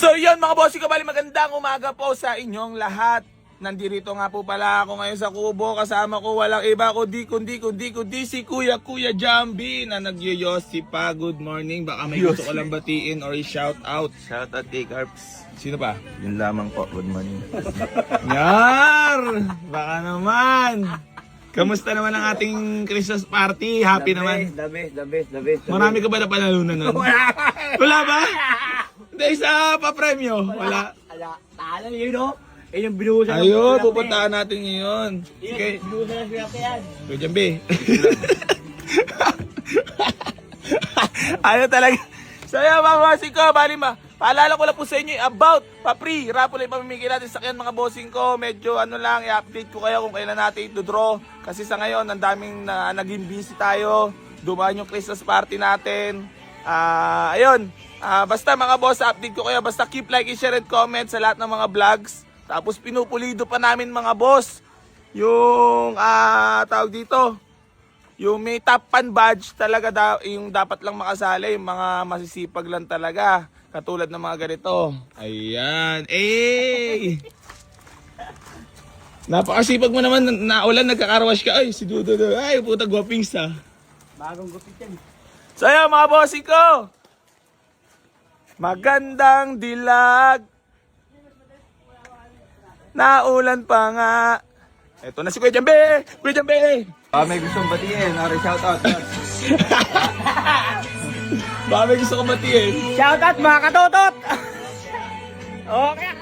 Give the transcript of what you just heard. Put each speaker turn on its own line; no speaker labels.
So yun mga bossing ko, bali magandang umaga po sa inyong lahat. Nandito nga po pala ako ngayon sa kubo. Kasama ko walang iba kundi si Kuya Jambi na nagyoyosi pa. Good morning. Baka may gusto ko lang batiin or i-shout out.
Shout out kay Carps.
Sino pa?
Yun lamang po. Good morning.
Yar! Baka naman. Kamusta naman ang ating Christmas party? Happy naman.
The best.
Marami ka ba na panalunan nun? Wala ba? Hindi, isa pa premyo. Wala.
Tala yun o. Eh yung binuhusan.
Ayun, pupuntahan natin ngayon. Okay.
Binuhusan ng swerte yan.
Kuya Jambi. Ano talaga? So yun mga bossing ko, bali paalala ko lang po sa inyo about pa-free raffle ay pamimigay natin sa kanya mga bossing ko. Medyo ano lang, i-update ko kayo kung kailan natin ito-draw. Kasi sa ngayon, ang daming naging busy tayo. Dumaan yung Christmas party natin. Ayun. Basta mga boss, update ko kayo. Basta keep like, share, and comment sa lahat ng mga vlogs. Tapos pinupulido pa namin mga boss yung tawag dito, yung may top fan badge talaga yung dapat lang makasali, yung mga masisipag lang talaga. Katulad ng mga ganito. Ayan. Eh! Napakasipag mo naman, naulan, nagkakarwash ka. Ay, si Dudo. Ay, puta guwapings ah.
Bagong gupit yan.
So ayan mga bossing ko. Magandang dilag. Naulan pa nga. Eto na si Kuya Jambi. Kuya Jambi.
May gustong batiin. Or shout out.
Baka may gusto kong batiin.
Shout out mga katotot. Okay.